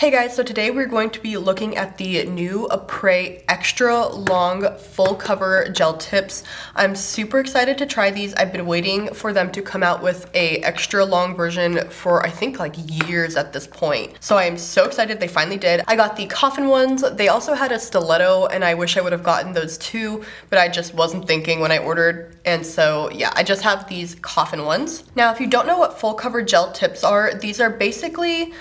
Hey guys, so today we're going to be looking at the new Apres extra long full cover gel tips. I'm super excited to try these. I've been waiting for them to come out with a extra long version for I think like years at this point. So I am so excited they finally did. I got the coffin ones. They also had a stiletto and I wish I would have gotten those too, but I just wasn't thinking when I ordered. And so yeah, I just have these coffin ones. Now, if you don't know what full cover gel tips are, these are basically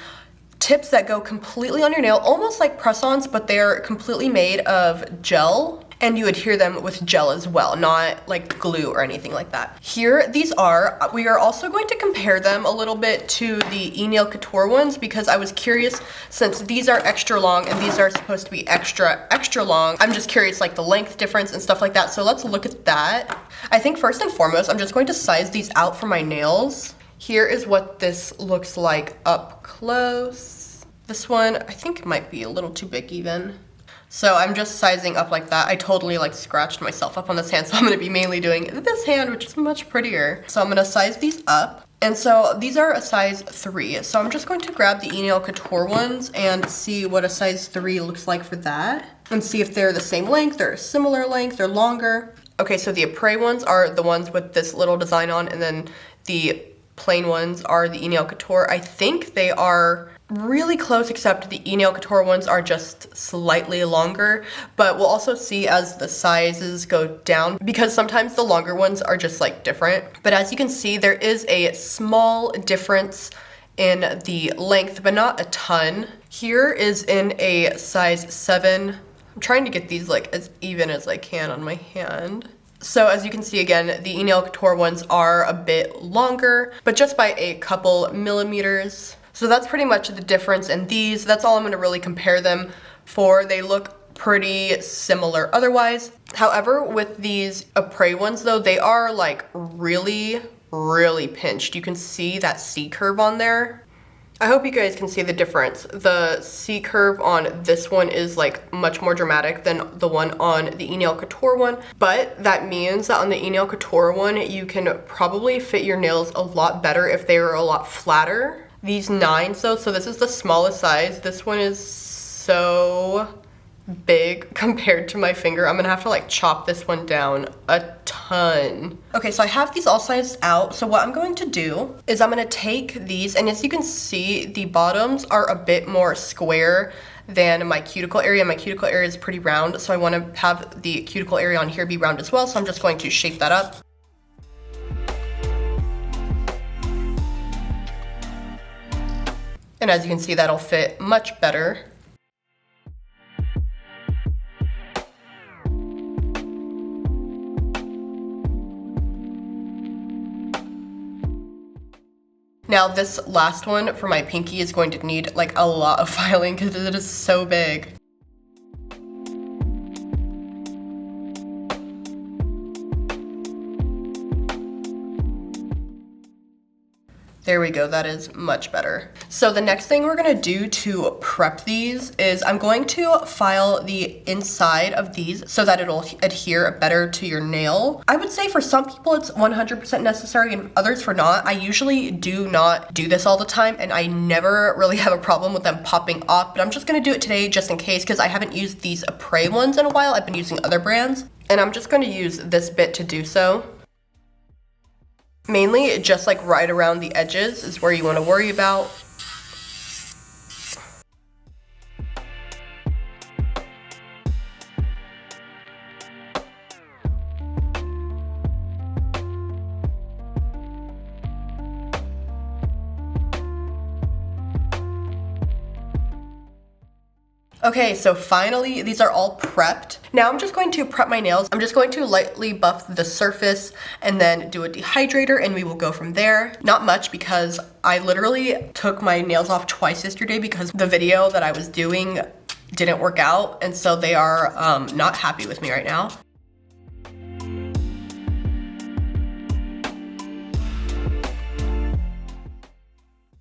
tips that go completely on your nail, almost like press-ons, but they're completely made of gel, and you adhere them with gel as well, not like glue or anything like that. Here these are. We are also going to compare them a little bit to the e-nail couture ones because I was curious, since these are extra long and these are supposed to be extra long. I'm just curious like the length difference and stuff like that. So let's look at that. I think first and foremost, I'm just going to size these out for my nails. Here is what this looks like up close. This one, I think it might be a little too big even. So I'm just sizing up like that. I totally like scratched myself up on this hand, so I'm gonna be mainly doing this hand, which is much prettier. So I'm gonna size these up. And so these are a size 3. So I'm just going to grab the e-nail couture ones and see what a size 3 looks like for that. And see if they're the same length, they're a similar length, they're longer. Okay, so the Apres ones are the ones with this little design on, and then the plain ones are the e-nail couture. I think they are really close, except the e-nail couture ones are just slightly longer, but we'll also see as the sizes go down because sometimes the longer ones are just like different. But as you can see, there is a small difference in the length, but not a ton. Here is in a size 7. I'm trying to get these like as even as I can on my hand. So as you can see, again, the e-nail couture ones are a bit longer, but just by a couple millimeters. So that's pretty much the difference in these. That's all I'm going to really compare them for. They look pretty similar otherwise. However, with these Apres ones though, they are like really pinched. You can see that C curve on there. I hope you guys can see the difference. The C curve on this one is like much more dramatic than the one on the e-nail couture one, but that means that on the e-nail couture one, you can probably fit your nails a lot better if they were a lot flatter. These 9s though, so this is the smallest size. This one is so big compared to my finger. I'm gonna have to like chop this one down a ton. Okay, so I have these all sized out. So what I'm going to do is I'm gonna take these, and as you can see, the bottoms are a bit more square than my cuticle area. My cuticle area is pretty round, so I want to have the cuticle area on here be round as well. So I'm just going to shape that up. And as you can see, that'll fit much better. Now this last one for my pinky is going to need like a lot of filing because it is so big. There we go, that is much better. So the next thing we're gonna do to prep these is I'm going to file the inside of these so that it'll adhere better to your nail. I would say for some people it's 100% necessary and others for not. I usually do not do this all the time and I never really have a problem with them popping off, but I'm just gonna do it today just in case because I haven't used these Apres ones in a while. I've been using other brands and I'm just gonna use this bit to do so. Mainly just like right around the edges is where you want to worry about. Okay, so finally, these are all prepped. Now I'm just going to prep my nails. I'm just going to lightly buff the surface and then do a dehydrator and we will go from there. Not much because I literally took my nails off twice yesterday because the video that I was doing didn't work out. And so they are not happy with me right now.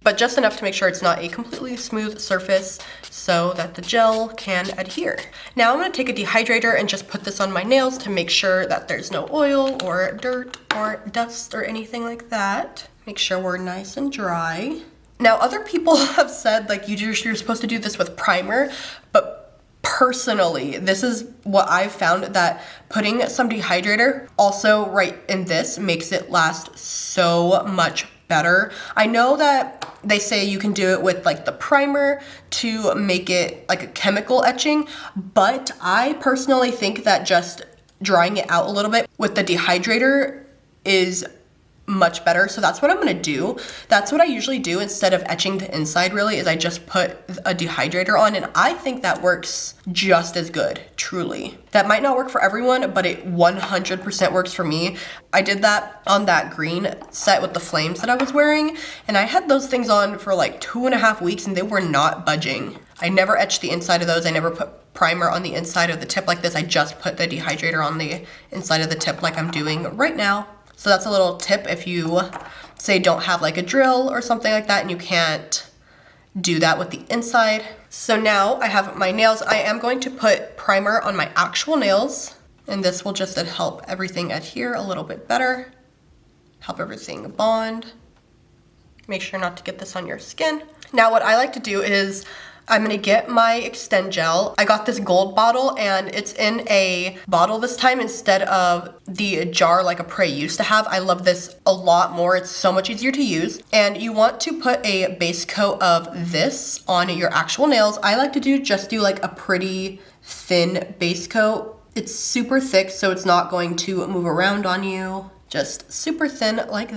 But just enough to make sure it's not a completely smooth surface so that the gel can adhere. Now I'm gonna take a dehydrator and just put this on my nails to make sure that there's no oil or dirt or dust or anything like that. Make sure we're nice and dry. Now, other people have said like you're supposed to do this with primer, but personally, this is what I've found, that putting some dehydrator also right in this makes it last so much better. I know that they say you can do it with like the primer to make it like a chemical etching, but I personally think that just drying it out a little bit with the dehydrator is much better. So that's what I'm gonna do. That's what I usually do instead of etching the inside, really, is I just put a dehydrator on, and I think that works just as good, truly. That might not work for everyone, but it 100% works for me. I did that on that green set with the flames that I was wearing, and I had those things on for like 2.5 weeks and they were not budging. I never etched the inside of those. I never put primer on the inside of the tip like this. I just put the dehydrator on the inside of the tip like I'm doing right now. So that's a little tip if you, say, don't have like a drill or something like that and you can't do that with the inside. So now I have my nails. I am going to put primer on my actual nails, and this will just help everything adhere a little bit better, help everything bond. Make sure not to get this on your skin. Now what I like to do is I'm gonna get my Extend Gel. I got this gold bottle and it's in a bottle this time instead of the jar like Apres used to have. I love this a lot more. It's so much easier to use. And you want to put a base coat of this on your actual nails. I like to just do like a pretty thin base coat. It's super thick, so it's not going to move around on you. Just super thin like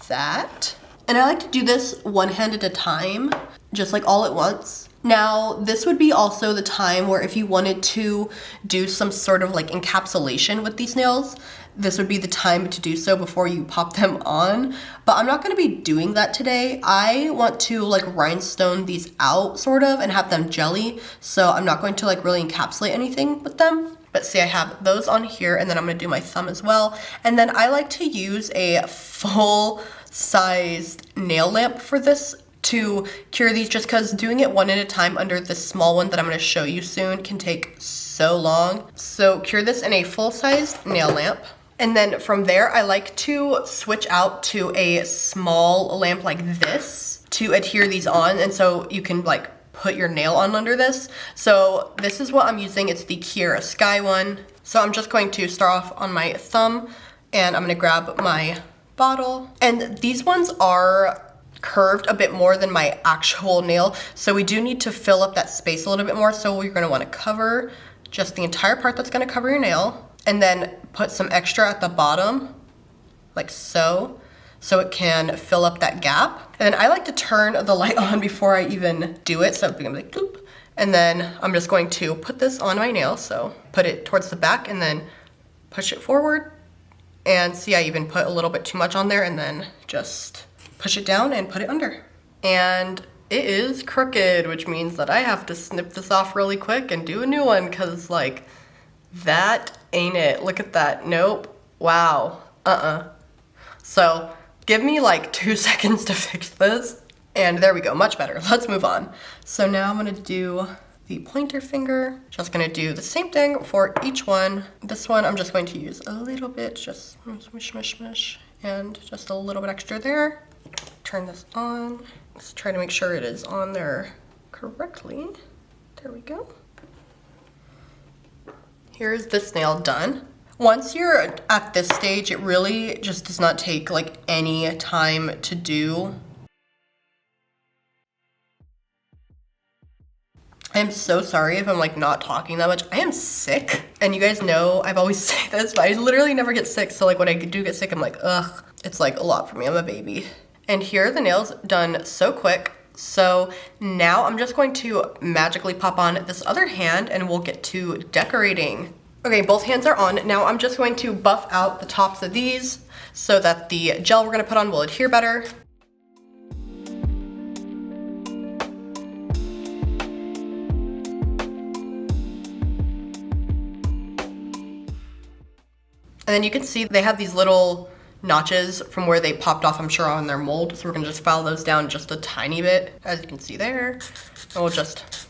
that. And I like to do this one hand at a time, just like all at once. Now, this would be also the time where if you wanted to do some sort of like encapsulation with these nails, this would be the time to do so before you pop them on. But I'm not gonna be doing that today. I want to like rhinestone these out sort of and have them jelly. So I'm not going to like really encapsulate anything with them. But see, I have those on here, and then I'm gonna do my thumb as well. And then I like to use a full-sized nail lamp for this to cure these, just because doing it one at a time under this small one that I'm going to show you soon can take so long. So cure this in a full-sized nail lamp. And then from there, I like to switch out to a small lamp like this to adhere these on. And so you can like put your nail on under this. So this is what I'm using. It's the Kiara Sky one. So I'm just going to start off on my thumb, and I'm going to grab my bottle. And these ones are curved a bit more than my actual nail, so we do need to fill up that space a little bit more. So you're going to want to cover just the entire part that's going to cover your nail, and then put some extra at the bottom like so it can fill up that gap. And then I like to turn the light on before I even do it, so it's gonna be like bloop. And then I'm just going to put this on my nail, so put it towards the back and then push it forward. And see, I even put a little bit too much on there, and then just push it down and put it under. And it is crooked, which means that I have to snip this off really quick and do a new one, because like, that ain't it. Look at that. Nope. Wow. So give me like 2 seconds to fix this. And there we go, much better. Let's move on. So now I'm gonna do the pointer finger. Just gonna do the same thing for each one. This one I'm just going to use a little bit, just smush, smush, smush, and just a little bit extra there. Turn this on. Let's try to make sure it is on there correctly. There we go. Here's this nail done. Once you're at this stage, it really just does not take like any time to do. I'm so sorry if I'm like not talking that much. I am sick, and you guys know I've always said this, but I literally never get sick. So like when I do get sick, I'm like, ugh, it's like a lot for me. I'm a baby. And here are the nails done so quick. So now I'm just going to magically pop on this other hand, and we'll get to decorating. Okay, both hands are on. Now I'm just going to buff out the tops of these so that the gel we're gonna put on will adhere better. And then you can see they have these little notches from where they popped off, I'm sure, on their mold. So we're gonna just file those down just a tiny bit, as you can see there. And we'll just...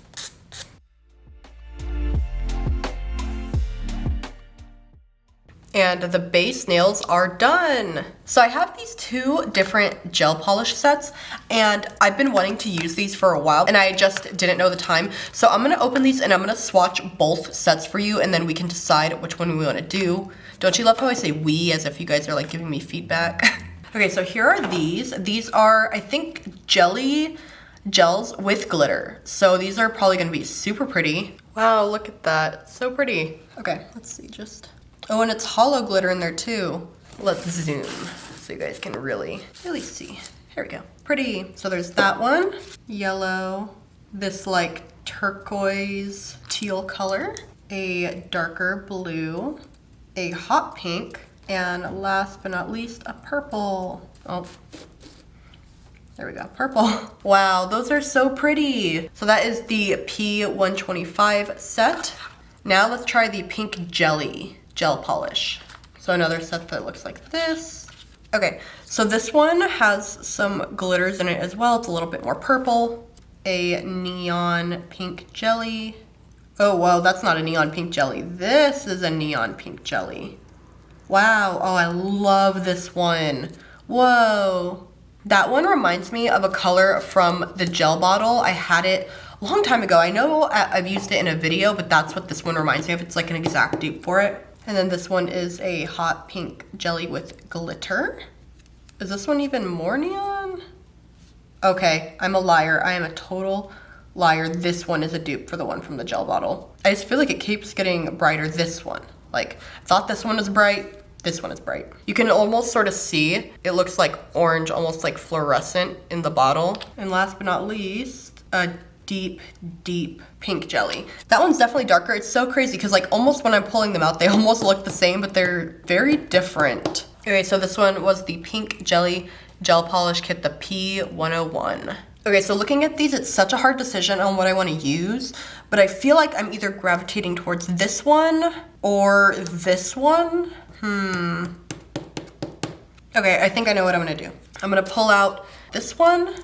And the base nails are done. So I have these two different gel polish sets, and I've been wanting to use these for a while and I just didn't know the time. So I'm gonna open these and I'm gonna swatch both sets for you, and then we can decide which one we wanna do. Don't you love how I say we as if you guys are like giving me feedback? Okay, so here are these. These are, I think, jelly gels with glitter. So these are probably gonna be super pretty. Wow, look at that, so pretty. Okay, let's see, just, oh, and it's hollow glitter in there too. Let's zoom so you guys can really see. Here we go, pretty. So there's that one, yellow, this like turquoise teal color, a darker blue, a hot pink, and last but not least, a purple. Oh, there we go, purple. Wow, those are so pretty. So that is the P125 set. Now let's try the pink jelly gel polish. So another set that looks like this. Okay, so this one has some glitters in it as well. It's a little bit more purple. A neon pink jelly. Oh, whoa, that's not a neon pink jelly. This is a neon pink jelly. Wow, oh, I love this one. Whoa. That one reminds me of a color from the gel bottle. I had it a long time ago. I know I've used it in a video, but that's what this one reminds me of. It's like an exact dupe for it. And then this one is a hot pink jelly with glitter. Is this one even more neon? Okay, I'm a liar. I am a total liar. This one is a dupe for the one from the gel bottle. I just feel like it keeps getting brighter, this one. Like, I thought this one was bright, this one is bright. You can almost sort of see, it looks like orange, almost like fluorescent in the bottle. And last but not least, a deep, deep pink jelly. That one's definitely darker. It's so crazy because like almost when I'm pulling them out, they almost look the same, but they're very different. Okay, so this one was the pink jelly gel polish kit, the P101. Okay, so looking at these, it's such a hard decision on what I want to use, but I feel like I'm either gravitating towards this one or this one. Okay, I think I know what I'm gonna do. I'm gonna pull out this one,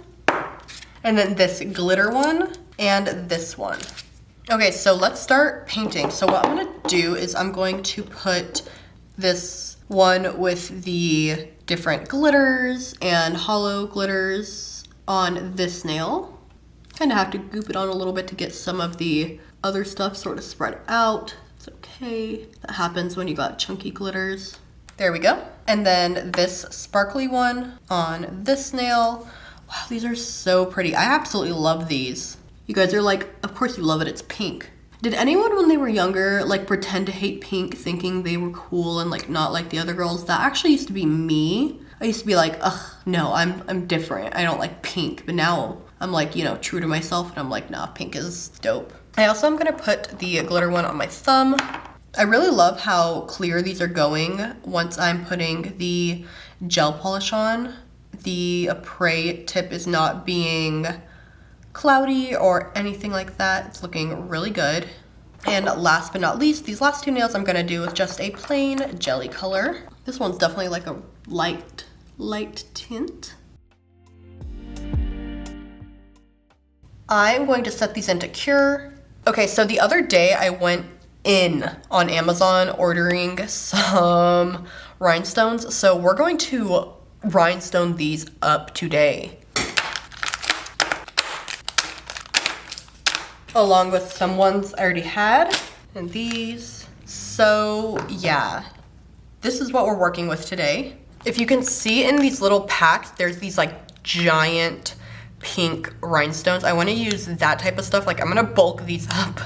and then this glitter one, and this one. Okay, so let's start painting. So what I'm gonna do is I'm going to put this one with the different glitters and hollow glitters on this nail. Kind of have to goop it on a little bit to get some of the other stuff sort of spread out. It's okay. That happens when you got chunky glitters. There we go. And then this sparkly one on this nail. Wow, these are so pretty. I absolutely love these. You guys are like, of course you love it, it's pink. Did anyone when they were younger like pretend to hate pink thinking they were cool and like not like the other girls? That actually used to be me. I used to be like, ugh, no, I'm different. I don't like pink. But now I'm like, you know, true to myself and I'm like, nah, pink is dope. I also am gonna put the glitter one on my thumb. I really love how clear these are going once I'm putting the gel polish on. The Apres tip is not being cloudy or anything like that. It's looking really good. And last but not least, these last two nails I'm gonna do with just a plain jelly color. This one's definitely like a light tint. I'm going to set these into cure. Okay, so the other day I went in on Amazon ordering some rhinestones. So we're going to rhinestone these up today, along with some ones I already had and these. So yeah, this is what we're working with today. If you can see in these little packs, there's these like giant pink rhinestones. I want to use that type of stuff. Like I'm gonna bulk these up.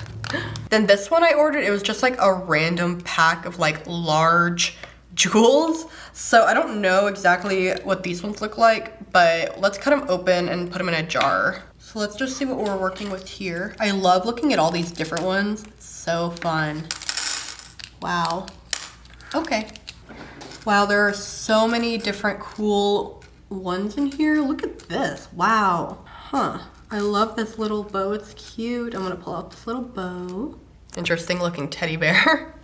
Then this one I ordered, it was just like a random pack of like large jewels. So I don't know exactly what these ones look like, but let's cut them open and put them in a jar. So let's just see what we're working with here. I love looking at all these different ones. It's so fun. Wow. Okay. Wow, there are so many different cool ones in here. Look at this. Wow. Huh. I love this little bow. It's cute. I'm gonna pull out this little bow. Interesting looking teddy bear.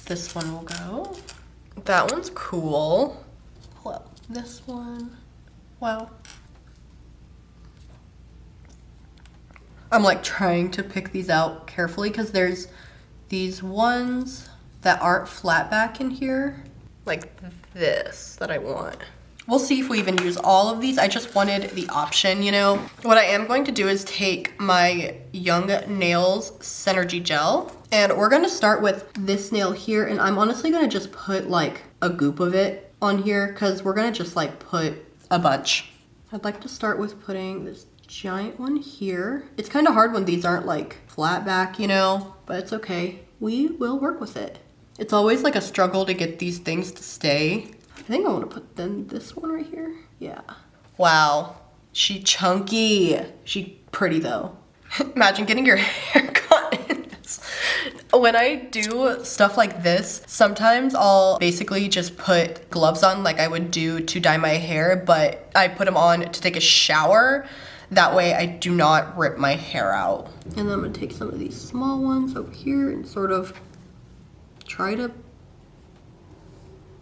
This one will go. That one's cool. Pull out this one. Wow. I'm like trying to pick these out carefully because there's these ones that aren't flat back in here. Like this that I want. We'll see if we even use all of these. I just wanted the option, you know. What I am going to do is take my Young Nails Synergy Gel, and we're gonna start with this nail here, and I'm honestly gonna just put like a goop of it on here because we're gonna just like put a bunch. I'd like to start with putting this giant one here. It's kind of hard when these aren't like flat back, you know, but it's okay. We will work with it. It's always like a struggle to get these things to stay. I think I want to put then this one right here. Yeah. Wow. She chunky. She pretty though. Imagine getting your hair cut in this. When I do stuff like this, sometimes I'll basically just put gloves on like I would do to dye my hair, but I put them on to take a shower. That way I do not rip my hair out. And then I'm gonna take some of these small ones over here and sort of try to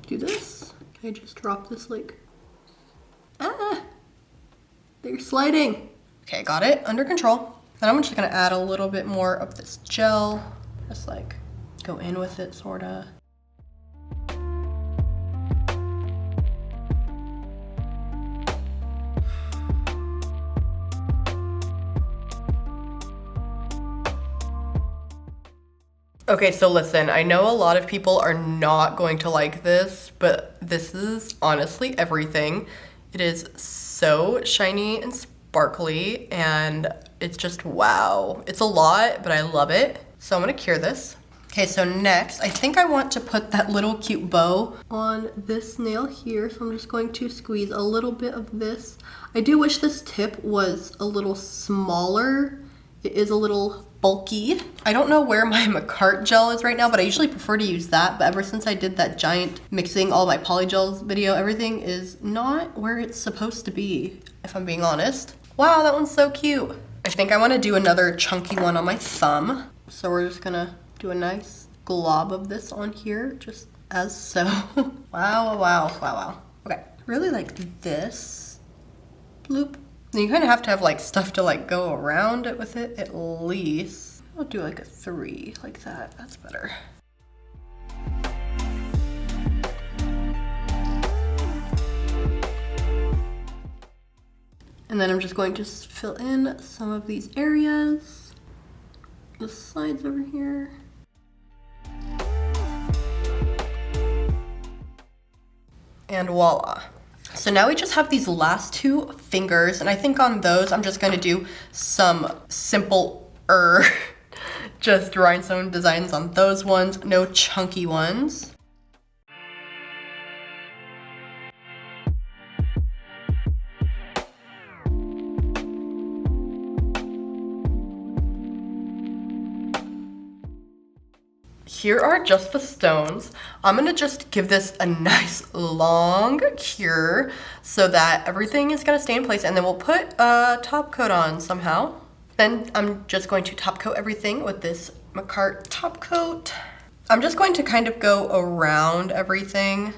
do this. I just drop this like, they're sliding. Okay, got it under control. Then I'm just gonna add a little bit more of this gel. Just like go in with it, sorta. Okay, so listen, I know a lot of people are not going to like this, but this is honestly everything. It is so shiny and sparkly, and it's just wow. It's a lot, but I love it. So I'm gonna cure this. Okay, so next, I think I want to put that little cute bow on this nail here, so I'm just going to squeeze a little bit of this. I do wish this tip was a little smaller. It is a little bulky. I don't know where my Macart gel is right now, but I usually prefer to use that. But ever since I did that giant mixing all my polygels video, everything is not where it's supposed to be, if I'm being honest. Wow, that one's so cute. I think I want to do another chunky one on my thumb. So we're just gonna do a nice glob of this on here, just as so. Wow, wow, wow, wow. Okay, really like this. Bloop. Then you kind of have to have like stuff to like go around it with it at least. I'll do like a 3 like that. That's better. And then I'm just going to fill in some of these areas. The sides over here. And voila. So now we just have these last 2 fingers, and I think on those I'm just gonna do some simple just rhinestone designs on those ones, no chunky ones. Here are just the stones. I'm gonna just give this a nice long cure so that everything is gonna stay in place, and then we'll put a top coat on somehow. Then I'm just going to top coat everything with this Macart top coat. I'm just going to kind of go around everything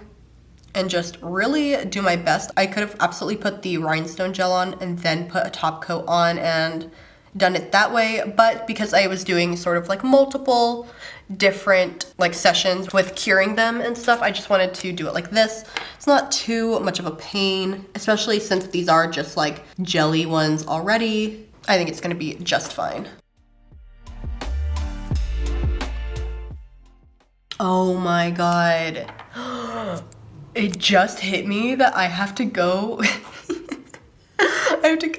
and just really do my best. I could have absolutely put the rhinestone gel on and then put a top coat on and done it that way, but because I was doing sort of like multiple different like sessions with curing them and stuff, I just wanted to do it like this. It's not too much of a pain, especially since these are just like jelly ones already. I think it's gonna be just fine. Oh my god. It just hit me that I have to go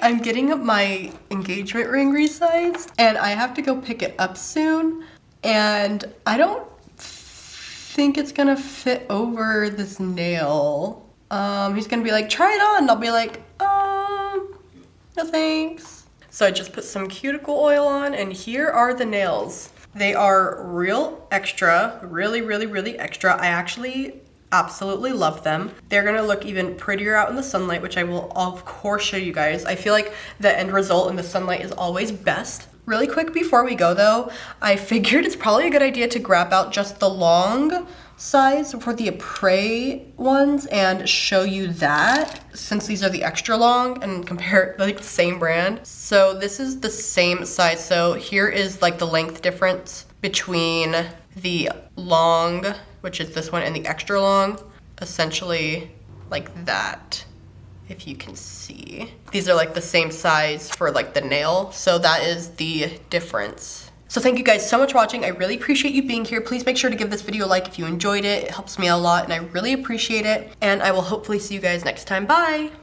I'm getting my engagement ring resized, and I have to go pick it up soon, and I don't think it's gonna fit over this nail. He's gonna be like, try it on, and I'll be like, no thanks. So I just put some cuticle oil on, and here are the nails. They are real extra, really, really, really extra. I actually absolutely love them. They're gonna look even prettier out in the sunlight, which I will of course show you guys. I feel like the end result in the sunlight is always best. Really quick before we go though, I figured it's probably a good idea to grab out just the long size for the Apres ones and show you that, since these are the extra long, and compare like the same brand. So this is the same size. So here is like the length difference between the long, which is this one, and the extra long. Essentially like that, if you can see. These are like the same size for like the nail, so that is the difference. So thank you guys so much for watching. I really appreciate you being here. Please make sure to give this video a like if you enjoyed it. It helps me a lot and I really appreciate it. And I will hopefully see you guys next time. Bye!